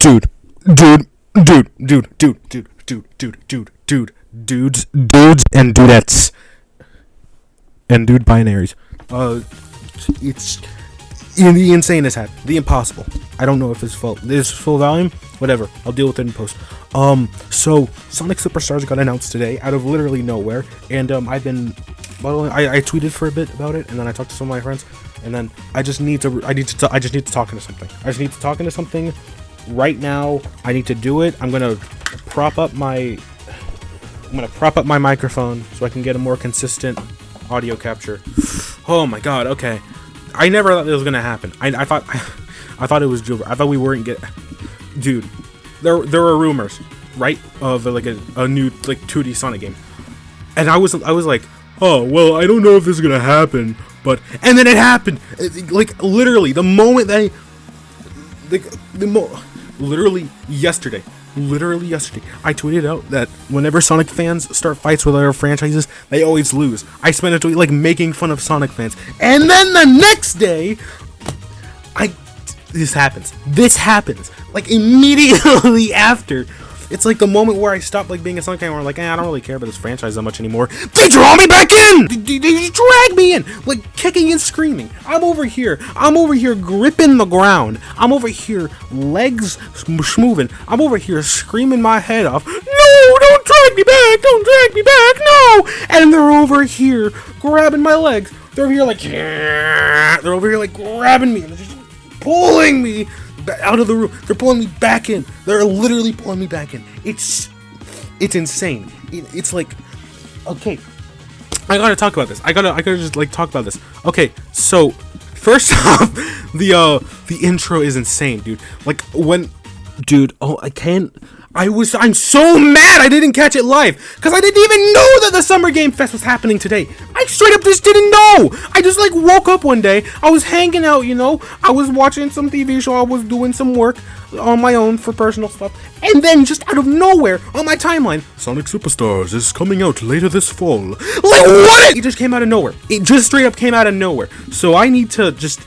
dude, dude, dude, dude, dude, dude, dude, dude, dude, dude, dudes, and dudettes, and dude binaries. It's the insane has happened. The impossible. I don't know if it's full. This full volume. Whatever. I'll deal with it in post. So Sonic Superstars got announced today out of literally nowhere, and I've been, I tweeted for a bit about it, and then I talked to some of my friends, and then I just need to talk into something. I just need to talk into something right now. I need to do it. I'm gonna prop up my microphone so I can get a more consistent audio capture. Oh my god. Okay. I never thought this was gonna happen. I thought it was Gilbert. I thought we weren't dude. There were rumors, right, of like a new like 2D Sonic game, and I was like, oh well, I don't know if this is gonna happen, but and then it happened. Like literally the moment that literally yesterday, I tweeted out that whenever Sonic fans start fights with other franchises, they always lose. I spent a tweet like making fun of Sonic fans, and then the next day, this happens like immediately after. It's like the moment where I stopped like being a Sonic fan, where I'm like, I don't really care about this franchise that much anymore. They draw me back in. They drag me in, like kicking and screaming. I'm over here gripping the ground. I'm over here, legs moving. I'm over here screaming my head off. No, don't drag me back, no. And they're over here grabbing my legs. They're over here like grabbing me, and they're just pulling me out of the room. They're pulling me back in. They're literally pulling me back in. It's insane. It's like, okay, I gotta talk about this. I gotta just like talk about this. Okay, so first off, the intro is insane, dude. Like I'm so mad I didn't catch it live, because I didn't even know that the Summer Game Fest was happening today. I straight up just didn't know. I just like woke up one day, I was hanging out, I was watching some TV show, I was doing some work on my own for personal stuff, and then just out of nowhere on my timeline, Sonic Superstars is coming out later this fall. Like what? It just came out of nowhere. It just straight up came out of nowhere. So I need to just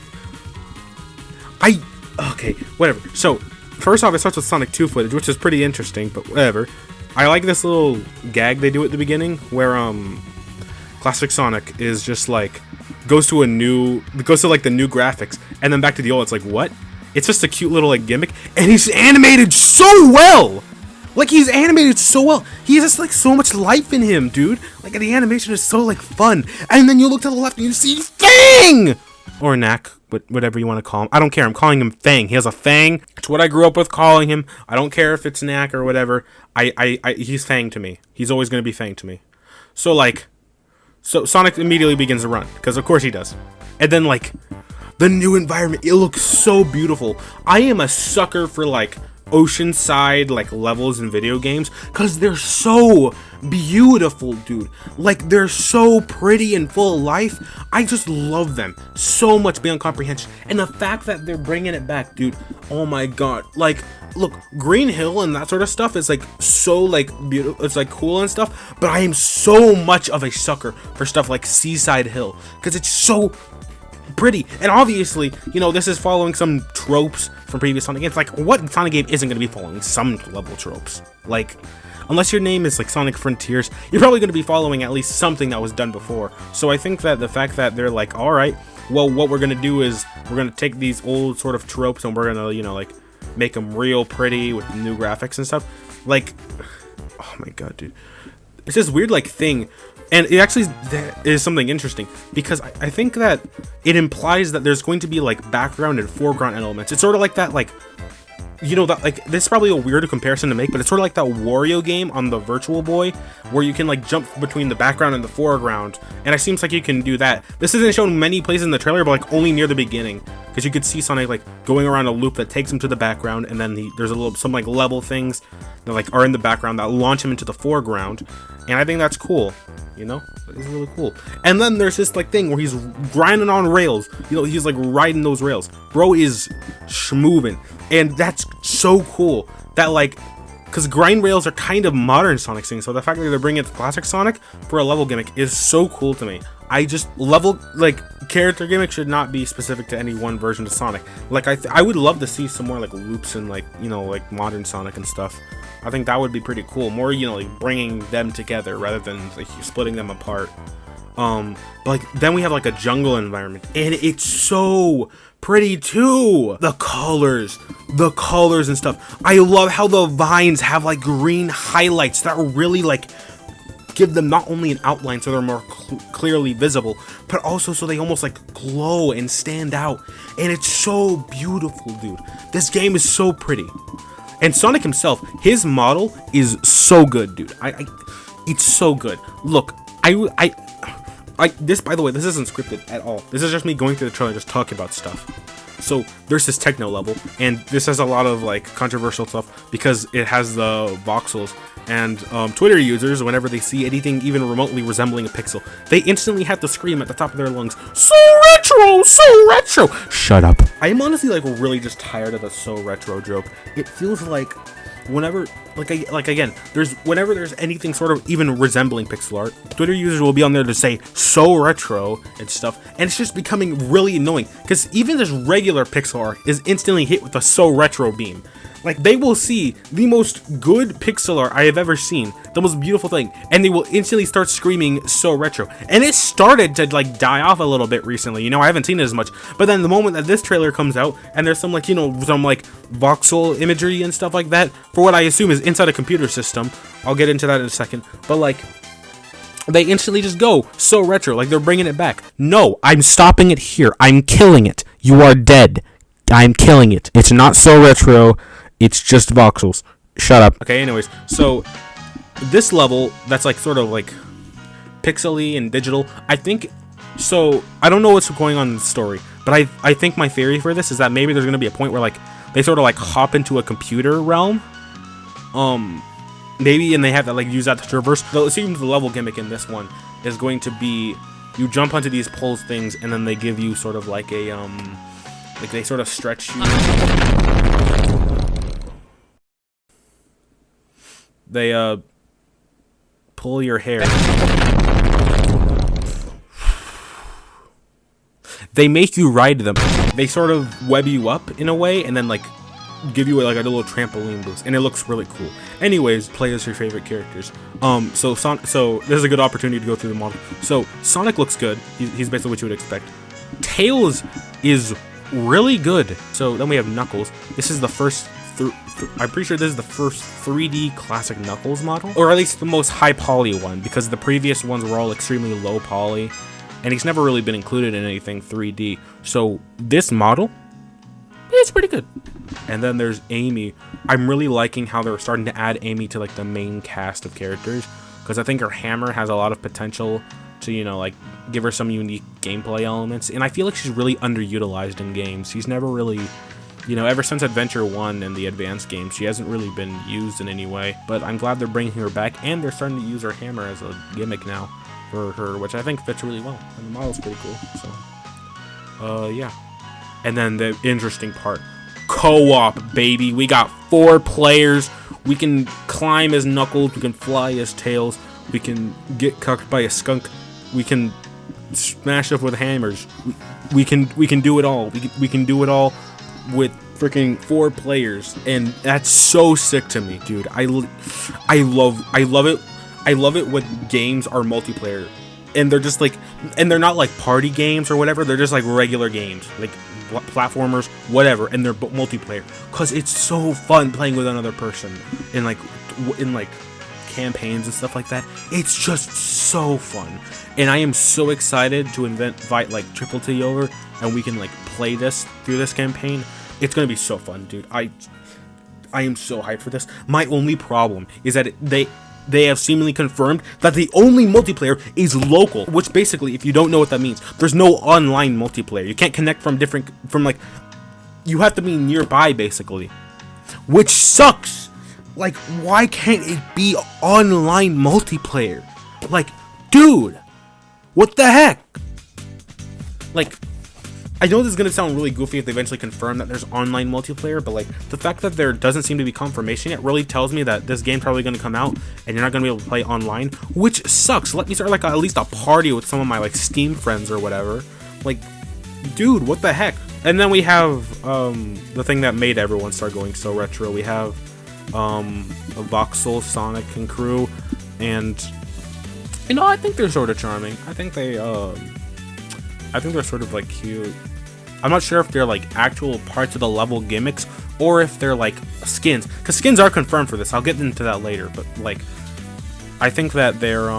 okay, whatever. So first off, it starts with Sonic 2 footage, which is pretty interesting, but whatever. I like this little gag they do at the beginning, where Classic Sonic is just like goes to like the new graphics, and then back to the old. It's like, what? It's just a cute little like gimmick, and he's animated so well. Like he's animated so well. He has just like so much life in him, dude. Like the animation is so like fun. And then you look to the left and you see Fang or Knack. But whatever you want to call him. I don't care. I'm calling him Fang. He has a fang. It's what I grew up with calling him. I don't care if it's Knack or whatever. He's Fang to me. He's always going to be Fang to me. So Sonic immediately begins to run, because of course he does. And then like the new environment, it looks so beautiful. I am a sucker for like oceanside like levels in video games, because they're so beautiful, dude. Like they're so pretty and full of life. I just love them so much beyond comprehension. And the fact that they're bringing it back, dude, oh my god. Like look, Green Hill and that sort of stuff is like so like beautiful, it's like cool and stuff, but I am so much of a sucker for stuff like Seaside Hill, because it's so pretty. And obviously, this is following some tropes from previous Sonic games. Like, what Sonic game isn't going to be following some level tropes? Like, unless your name is like Sonic Frontiers, you're probably going to be following at least something that was done before. So I think that the fact that they're like, all right, well, what we're going to do is we're going to take these old sort of tropes and we're going to, like make them real pretty with new graphics and stuff. Like, oh my god, dude. It's this weird like thing. And it actually is something interesting, because I think that it implies that there's going to be like background and foreground elements. It's sort of like that, like, that like, this is probably a weird comparison to make, but it's sort of like that Wario game on the Virtual Boy, where you can like jump between the background and the foreground, and it seems like you can do that. This isn't shown many places in the trailer, but like only near the beginning, because you could see Sonic like going around a loop that takes him to the background, and then there's some like level things that like are in the background that launch him into the foreground, and I think that's cool. It's really cool. And then there's this like thing where he's grinding on rails. He's like riding those rails. Bro is schmoving, and that's so cool. That like because grind rails are kind of modern Sonic things, so the fact that they're bringing it to classic Sonic for a level gimmick is so cool to me. I just level, like, character gimmick should not be specific to any one version of Sonic. Like, I would love to see some more, like, loops and, like, you know, like, modern Sonic and stuff. I think that would be pretty cool. More, you know, like, bringing them together rather than, like, splitting them apart. But, like, then we have, like, a jungle environment, and it's so pretty, too! The colors and stuff. I love how the vines have, like, green highlights that are really, like, give them not only an outline so they're more clearly visible, but also so they almost like glow and stand out. And it's so beautiful, dude. This game is so pretty. And Sonic himself, his model is so good, dude. It's so good. Look, this, by the way, this isn't scripted at all. This is just me going through the trailer and just talking about stuff. So there's this techno level, and this has a lot of like controversial stuff because it has the voxels, and Twitter users, whenever they see anything even remotely resembling a pixel, they instantly have to scream at the top of their lungs, "So retro, so retro!" Shut up. I am honestly like really just tired of the so retro joke. It feels like whenever, whenever there's anything sort of even resembling pixel art, Twitter users will be on there to say so retro and stuff, and it's just becoming really annoying because even this regular pixel art is instantly hit with a so retro beam. Like, they will see the most good pixel art I have ever seen, the most beautiful thing, and they will instantly start screaming so retro. And it started to like die off a little bit recently, you know, I haven't seen it as much, but then the moment that this trailer comes out and there's some like, you know, some like voxel imagery and stuff like that for what I assume is inside a computer system, I'll get into that in a second, but like, they instantly just go so retro, like they're bringing it back. No, I'm stopping it here. I'm killing it. You are dead. I'm killing it. It's not so retro. It's just voxels. Shut up. Okay, anyways, so this level that's like sort of like pixely and digital, I think, so I don't know what's going on in the story, but I think my theory for this is that maybe there's going to be a point where like they sort of like hop into a computer realm, maybe, and they have to like use that to traverse. So it seems the level gimmick in this one is going to be you jump onto these poles things and then they give you sort of like a like they sort of stretch you. They pull your hair. They make you ride them. They sort of web you up in a way and then like give you like a little trampoline boost, and it looks really cool. Anyways, play as your favorite characters. So this is a good opportunity to go through the model. So Sonic looks good. He's basically what you would expect. Tails is really good. So then we have Knuckles. This is the first I'm pretty sure this is the first 3D classic Knuckles model, or at least the most high poly one, because the previous ones were all extremely low poly, and he's never really been included in anything 3D. So this model, it's pretty good. And then there's Amy. I'm really liking how they're starting to add Amy to like the main cast of characters, because I think her hammer has a lot of potential to, you know, like give her some unique gameplay elements, and I feel like she's really underutilized in games. She's never really, you know, ever since Adventure 1 and the advanced games, she hasn't really been used in any way, but I'm glad they're bringing her back, and they're starting to use her hammer as a gimmick now for her, which I think fits really well, and the model's pretty cool, so, yeah. And then the interesting part, co-op, baby. We got 4 players, we can climb as Knuckles, we can fly as Tails, we can get cucked by a skunk, we can smash stuff with hammers, we can do it all, we can do it all with freaking 4 players, and that's so sick to me, dude. I love it. I love it when games are multiplayer, and they're just like, and they're not like party games or whatever. They're just like regular games, like platformers, whatever, and they're multiplayer, cause it's so fun playing with another person in like campaigns and stuff like that. It's just so fun, and I am so excited to invite like Triple T over, and we can like play this through this campaign. It's gonna be so fun, dude. I am so hyped for this. My only problem is that they have seemingly confirmed that the only multiplayer is local, which basically, if you don't know what that means, there's no online multiplayer. You can't connect from like, you have to be nearby, basically, which sucks. Like, why can't it be online multiplayer? Like, dude, what the heck? Like, I know this is gonna sound really goofy if they eventually confirm that there's online multiplayer, but like the fact that there doesn't seem to be confirmation yet really tells me that this game's probably gonna come out and you're not gonna be able to play online, which sucks. Let me start like at least a party with some of my like Steam friends or whatever. Like, dude, what the heck? And then we have the thing that made everyone start going so retro. We have a Voxel, Sonic, and crew, and you know, I think they're sort of charming. I think they're sort of like cute. I'm not sure if they're like actual parts of the level gimmicks or if they're like skins, because skins are confirmed for this. I'll get into that later, but like I think that they're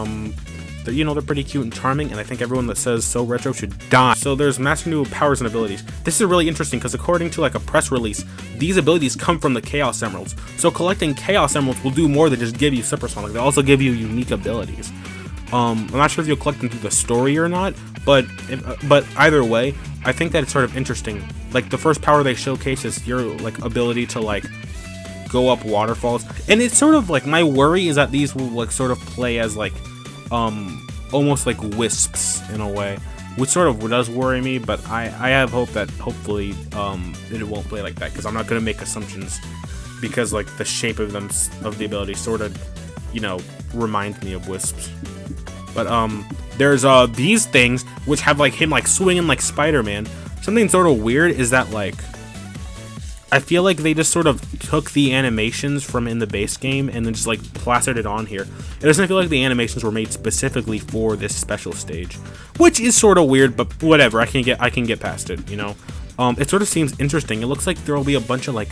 you know, they're pretty cute and charming, and I think everyone that says so retro should die. So there's master new powers and abilities. This is really interesting because according to like a press release, these abilities come from the Chaos Emeralds. So collecting Chaos Emeralds will do more than just give you Supersonic. They also give you unique abilities. I'm not sure if you'll collect them through the story or not, but either way, I think that it's sort of interesting. Like the first power they showcase is your like ability to like go up waterfalls, and it's sort of like my worry is that these will like sort of play as like almost like wisps in a way, which sort of does worry me, but I have hope that hopefully it won't play like that, because I'm not going to make assumptions, because like the shape of them, of the ability sort of, you know, reminds me of wisps. But there's these things which have like him like swinging like Spider-Man. Something sort of weird is that like I feel like they just sort of took the animations from in the base game and then just like plastered it on here. It doesn't feel like the animations were made specifically for this special stage, which is sort of weird, but whatever. I can get past it, you know. It sort of seems interesting. It looks like there will be a bunch of like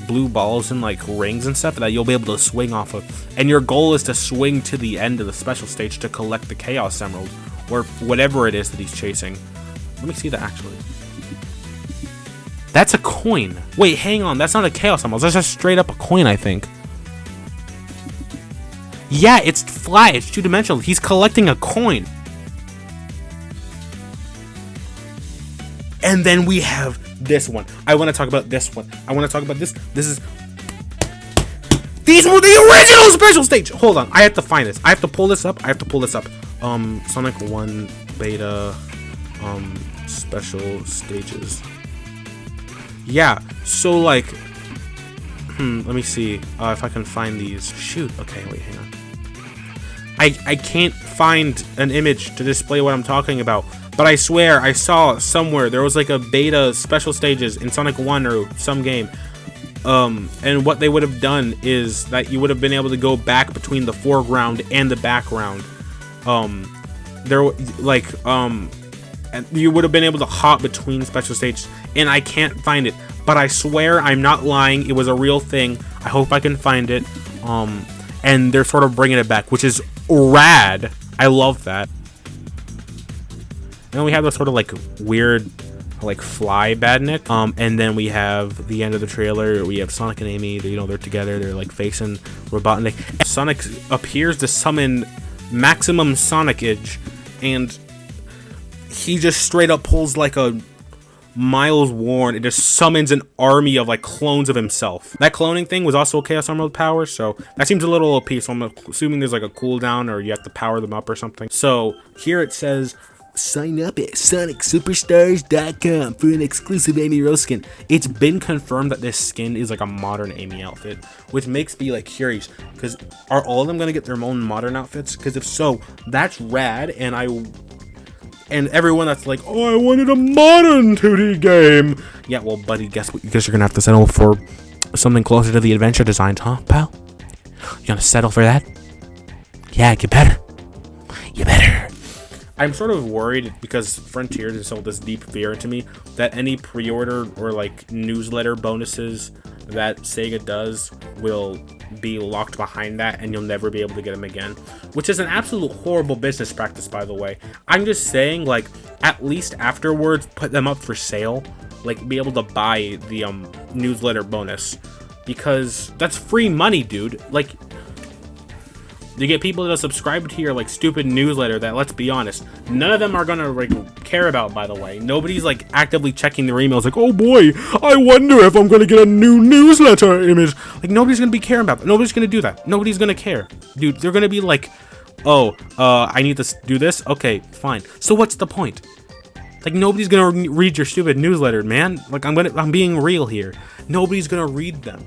blue balls and like rings and stuff that you'll be able to swing off of, and your goal is to swing to the end of the special stage to collect the Chaos Emerald or whatever it is that he's chasing. Let me see that actually. That's a coin. Wait, hang on. That's not a Chaos Emerald. That's just straight up a coin, I think. Yeah, it's flat. It's two-dimensional. He's collecting a coin. And then we have this one. I want to talk about this one. I want to talk about this. These were the original special stage. Hold on. I have to find this. I have to pull this up. Sonic 1 beta special stages. Yeah, so like let me see if I can find these. Shoot, okay, wait, hang on. I can't find an image to display what I'm talking about, but I swear I saw somewhere there was like a beta special stages in Sonic 1 or some game. And what they would have done is that you would have been able to go back between the foreground and the background. And you would have been able to hop between special stages, and I can't find it, but I swear I'm not lying. It was a real thing. I hope I can find it. And they're sort of bringing it back, which is rad. I love that. And then we have this sort of like weird like fly badnik, and then we have the end of the trailer. We have Sonic and Amy. You know, they're together. They're like facing Robotnik. Sonic appears to summon Maximum Sonicage, and he just straight up pulls like a Miles Warren. It just summons an army of like clones of himself. That cloning thing was also a Chaos Emerald power, so that seems a little OP. So I'm assuming there's like a cooldown or you have to power them up or something. So here it says, sign up at SonicSuperstars.com for an exclusive Amy Rose skin. It's been confirmed that this skin is like a modern Amy outfit, which makes me like curious, because are all of them gonna get their own modern outfits? Because if so, that's rad. And everyone that's like, oh, I wanted a modern 2D game. Yeah, well, buddy, guess what? You guess you're gonna have to settle for something closer to the adventure designs, huh, pal? You gonna settle for that? Yeah, you better. You better. I'm sort of worried because Frontier instilled this deep fear into me that any pre-order or like newsletter bonuses that Sega does will be locked behind that, and you'll never be able to get them again, which is an absolute horrible business practice, by the way. I'm just saying, like, at least afterwards put them up for sale, like be able to buy the newsletter bonus, because that's free money, dude. Like, you get people to subscribe to your like stupid newsletter that, let's be honest, none of them are gonna like care about, by the way. Nobody's like actively checking their emails like, oh boy, I wonder if I'm gonna get a new newsletter image. Like, nobody's gonna be caring about that. Nobody's gonna do that. Nobody's gonna care, dude. They're gonna be like, oh, I need to do this. Okay, fine. So what's the point? Like, nobody's gonna read your stupid newsletter, man. Like, I'm being real here. Nobody's gonna read them.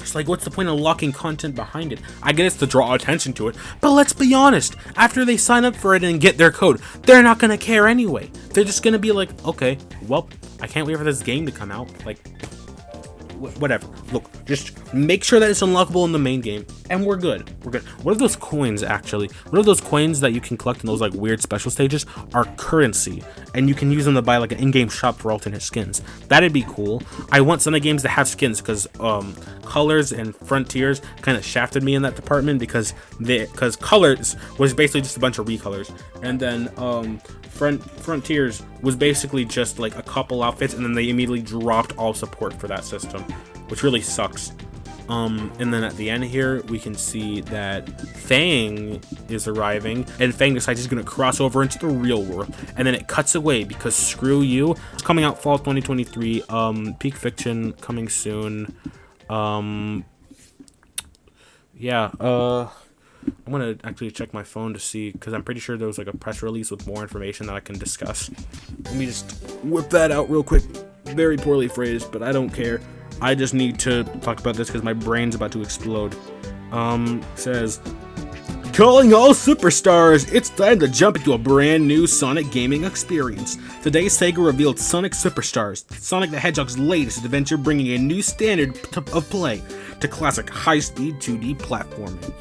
It's like, what's the point of locking content behind it? I get it's to draw attention to it, but let's be honest. After they sign up for it and get their code, they're not gonna care anyway. They're just gonna be like, okay, well, I can't wait for this game to come out. Like, whatever. Look, just make sure that it's unlockable in the main game, and we're good. We're good. What are those coins, actually? What are those coins that you can collect in those, like, weird special stages? Are currency, and you can use them to buy, like, an in-game shop for alternate skins. That'd be cool. I want some of the games to have skins, because Colors and Frontiers kind of shafted me in that department, because Colors was basically just a bunch of recolors, and then Frontiers was basically just like a couple outfits, and then they immediately dropped all support for that system, which really sucks. And then at the end here, we can see that Fang is arriving, and Fang decides he's gonna cross over into the real world, and then it cuts away because screw you. It's coming out fall 2023. Peak Fiction coming soon. Yeah. I'm gonna actually check my phone to see, because I'm pretty sure there was like a press release with more information that I can discuss. Let me just whip that out real quick. Very poorly phrased, but I don't care. I just need to talk about this because my brain's about to explode. Says, calling all superstars, it's time to jump into a brand new Sonic gaming experience. Today, Sega revealed Sonic Superstars, Sonic the Hedgehog's latest adventure, bringing a new standard of play to classic high-speed 2D platforming.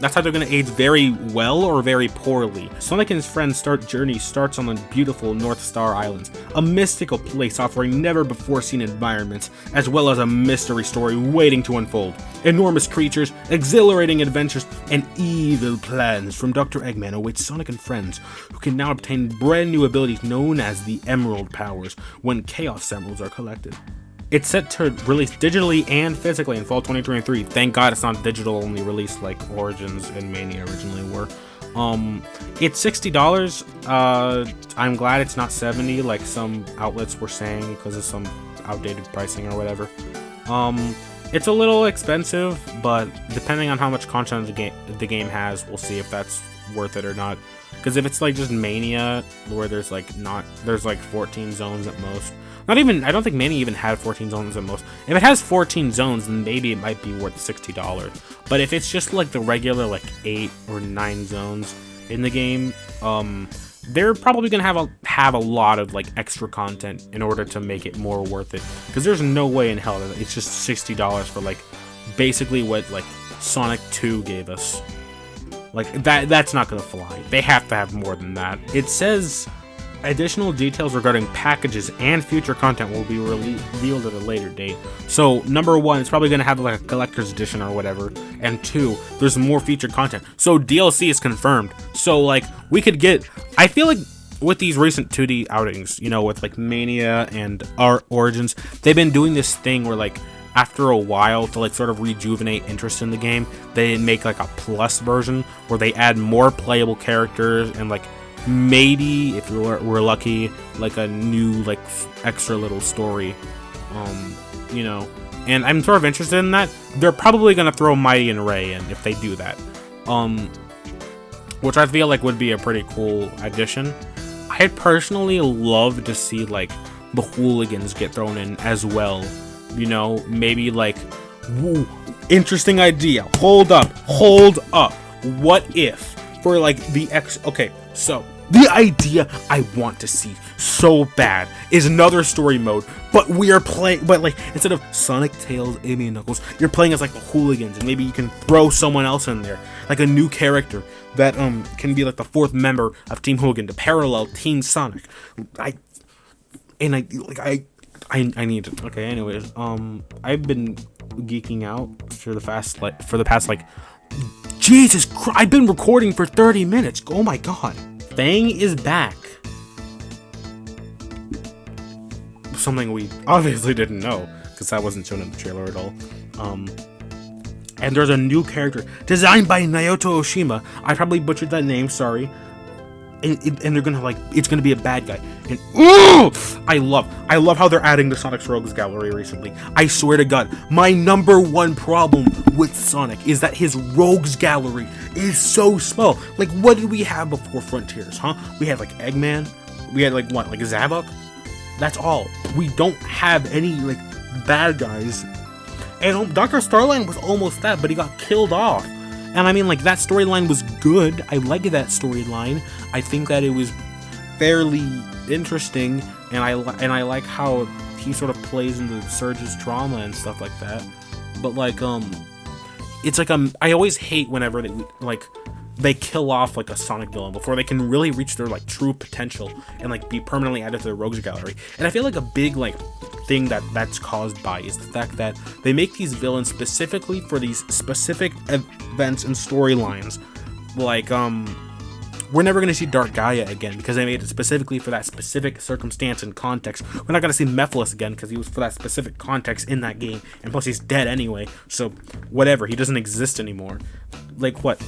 That's either going to age very well or very poorly. Sonic and his friends' journey starts on the beautiful North Star Islands, a mystical place offering never-before-seen environments, as well as a mystery story waiting to unfold. Enormous creatures, exhilarating adventures, and evil plans from Dr. Eggman await Sonic and friends, who can now obtain brand new abilities known as the Emerald Powers when Chaos Emeralds are collected. It's set to release digitally and physically in fall 2023. Thank God it's not digital only release like Origins and Mania originally were. It's $60. I'm glad it's not $70 like some outlets were saying because of some outdated pricing or whatever. It's a little expensive, but depending on how much content the game has, we'll see if that's worth it or not. Because if it's like just Mania, where there's like 14 zones at most. Not even, I don't think Mania even had 14 zones at most. If it has 14 zones, then maybe it might be worth $60. But if it's just like the regular like 8 or 9 zones in the game, they're probably gonna have a lot of like extra content in order to make it more worth it. Because there's no way in hell that it's just $60 for like basically what like Sonic 2 gave us. Like that's not gonna fly. They have to have more than that. It says additional details regarding packages and future content will be revealed at a later date. So, number one, it's probably going to have like a collector's edition or whatever. And two, there's more featured content. So, DLC is confirmed. So, like, we could get... I feel like with these recent 2D outings, you know, with like Mania and Origins, they've been doing this thing where like, after a while, to like sort of rejuvenate interest in the game, they make like a plus version where they add more playable characters and like maybe, if we're lucky, like a new like extra little story, you know. And I'm sort of interested in that. They're probably gonna throw Mighty and Ray in if they do that, which I feel like would be a pretty cool addition. I'd personally love to see like the hooligans get thrown in as well, you know. Maybe like, woo, interesting idea. Hold up. What if for like the okay, so the idea I want to see so bad is another story mode, but we are playing, but like instead of Sonic, Tails, Amy, and Knuckles, you're playing as like the hooligans, and maybe you can throw someone else in there, like a new character that can be like the fourth member of Team Hooligan to parallel Team Sonic. I need to. Okay, anyways, I've been geeking out for the past like. Jesus Christ, I've been recording for 30 minutes. Oh my god. Fang is back. Something we obviously didn't know, because that wasn't shown in the trailer at all. And there's a new character designed by Naoto Oshima. I probably butchered that name, sorry. And they're gonna like, it's gonna be a bad guy. And ooh, I love how they're adding the Sonic's Rogues Gallery recently. I swear to God, my number one problem with Sonic is that his Rogues Gallery is so small. Like, what did we have before Frontiers, huh? We had like Eggman, we had like what, like Zavok? That's all. We don't have any like bad guys. And Dr. Starline was almost that, but he got killed off. And I mean, like, that storyline was good. I liked that storyline. I think that it was fairly interesting, and I like how he sort of plays into Surge's trauma and stuff like that. But like, it's like I always hate whenever they kill off like a Sonic villain before they can really reach their like true potential and like be permanently added to the Rogues Gallery. And I feel like a big like thing that's caused by is the fact that they make these villains specifically for these specific events and storylines. Like we're never going to see Dark Gaia again because they made it specifically for that specific circumstance and context. We're not going to see Mephiles again because he was for that specific context in that game, and plus he's dead anyway, so whatever, he doesn't exist anymore. Like what,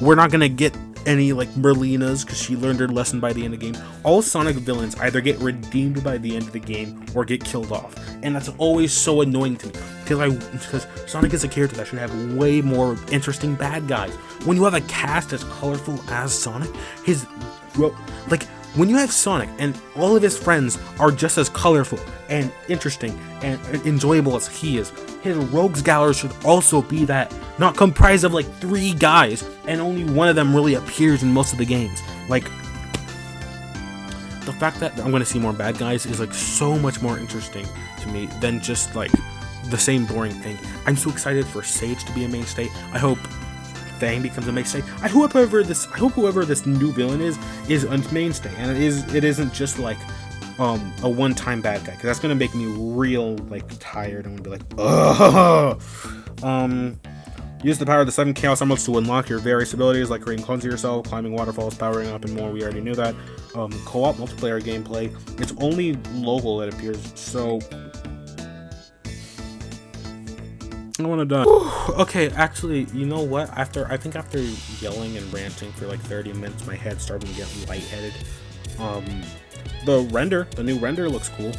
we're not going to get any like Merlinas because she learned her lesson by the end of the game. All Sonic villains either get redeemed by the end of the game or get killed off, and that's always so annoying to me because Sonic is a character that should have way more interesting bad guys. When you have a cast as colorful as Sonic, when you have Sonic and all of his friends are just as colorful and interesting and enjoyable as he is, his Rogues Gallery should also be that, not comprised of like 3 guys and only one of them really appears in most of the games. Like, the fact that I'm going to see more bad guys is like so much more interesting to me than just like the same boring thing. I'm so excited for Sage to be a mainstay. I hope Fang becomes a mainstay. I hope whoever this new villain is a mainstay, and it isn't just like a one-time bad guy, because that's gonna make me real like tired. I'm gonna be like, ugh. Use the power of the 7 Chaos Emeralds to unlock your various abilities like creating clones of yourself, climbing waterfalls, powering up, and more. We already knew that. Co-op multiplayer gameplay. It's only local, it appears. So I want to die. Okay, actually, you know what? After yelling and ranting for like 30 minutes, my head's starting to get lightheaded. The new render looks cool.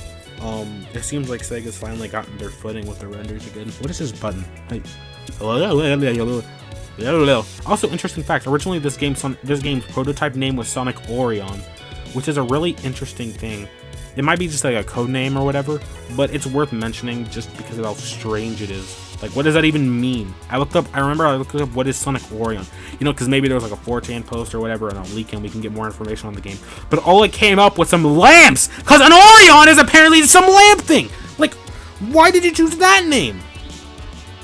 It seems like Sega's finally gotten their footing with the renders again. What is this button? Hey. Also, interesting fact. Originally, this game's prototype name was Sonic Orion, which is a really interesting thing. It might be just like a code name or whatever, but it's worth mentioning just because of how strange it is. Like, what does that even mean? I remember I looked up what is Sonic Orion. You know, because maybe there was like a 4chan post or whatever and a leak and we can get more information on the game. But all it came up was some lamps! Because an Orion is apparently some lamp thing! Like, why did you choose that name?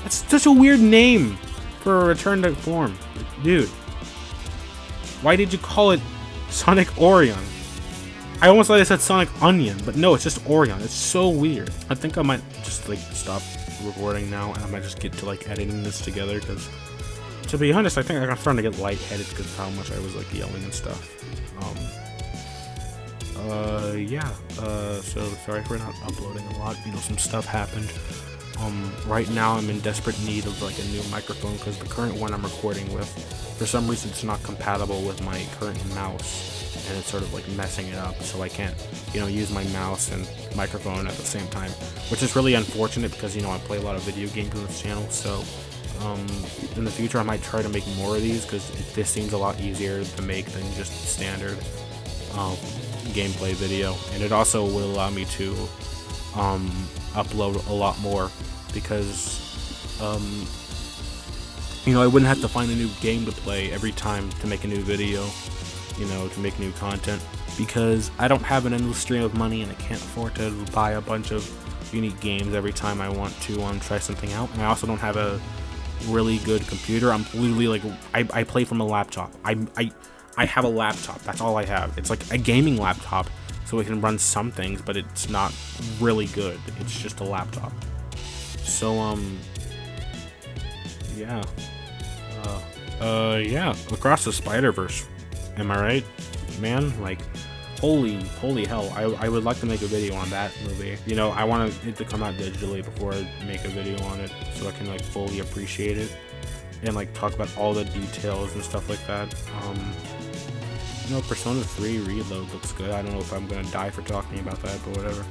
That's such a weird name for a return to form. Dude. Why did you call it Sonic Orion? I almost thought it said Sonic Onion, but no, it's just Orion. It's so weird. I think I might just like stop recording now, and I might just get to like editing this together, because to be honest, I think I'm starting to get lightheaded because of how much I was like yelling and stuff. So sorry for not uploading a lot. You know, some stuff happened. Right now I'm in desperate need of like a new microphone, because the current one I'm recording with, for some reason, it's not compatible with my current mouse, and it's sort of like messing it up, so I can't, you know, use my mouse and microphone at the same time, which is really unfortunate because, you know, I play a lot of video games on this channel. So in the future I might try to make more of these, because this seems a lot easier to make than just standard gameplay video, and it also will allow me to upload a lot more, because you know, I wouldn't have to find a new game to play every time to make a new video, you know, to make new content, because I don't have an endless stream of money and I can't afford to buy a bunch of unique games every time I want to try something out. And I also don't have a really good computer. I'm literally like, I play from a laptop. I have a laptop, that's all I have. It's like a gaming laptop, so it can run some things, but it's not really good. It's just a laptop. So yeah. Across the Spider-Verse. Am I right, man? Like, holy hell, I would like to make a video on that movie. You know, I want it to come out digitally before I make a video on it, so I can like fully appreciate it and like talk about all the details and stuff like that. You know, Persona 3 Reload looks good. I don't know if I'm gonna die for talking about that, but whatever.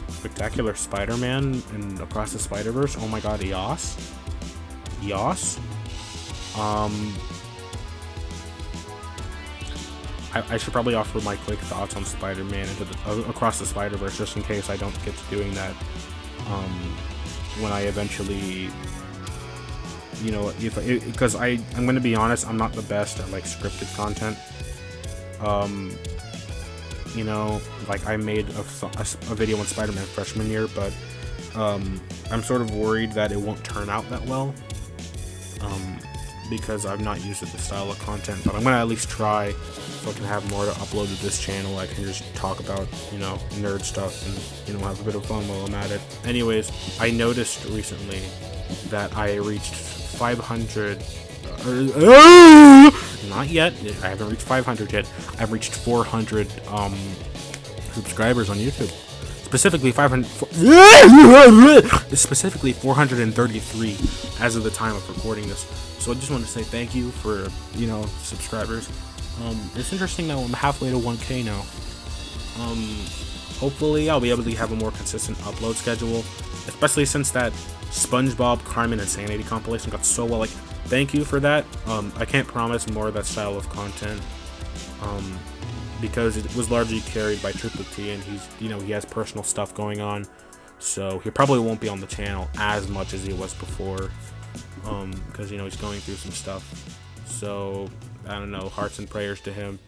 Spectacular Spider-Man and Across the Spider-Verse. Oh my god, Yos. I should probably offer my quick thoughts on Spider-Man across the Spider-Verse, just in case I don't get to doing that when I eventually, you know, because I'm going to be honest, I'm not the best at like scripted content. You know, like I made a video on Spider-Man freshman year, but I'm sort of worried that it won't turn out that well, because I'm not used to this style of content. But I'm gonna at least try, so I can have more to upload to this channel. I can just talk about, you know, nerd stuff and, you know, have a bit of fun while I'm at it. Anyways, I noticed recently that I reached 500. Not yet. I haven't reached 500 yet. I've reached 400 subscribers on YouTube. Specifically 433 as of the time of recording this. So I just want to say thank you for, you know, subscribers. It's interesting that I'm halfway to 1K now. Hopefully I'll be able to have a more consistent upload schedule, especially since that SpongeBob Crime and Insanity compilation got so well. Like, thank you for that. I can't promise more of that style of content, because it was largely carried by Triple T, and he's, you know, he has personal stuff going on, so he probably won't be on the channel as much as he was before, because, you know, he's going through some stuff. So I don't know, hearts and prayers to him.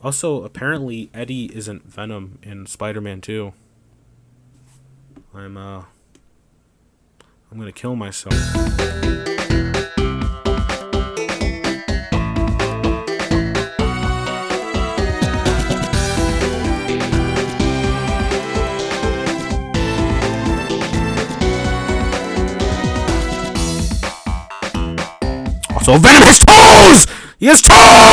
Also, apparently Eddie isn't Venom in Spider-Man 2. I'm gonna kill myself. Also, Venom has toes! He has toes!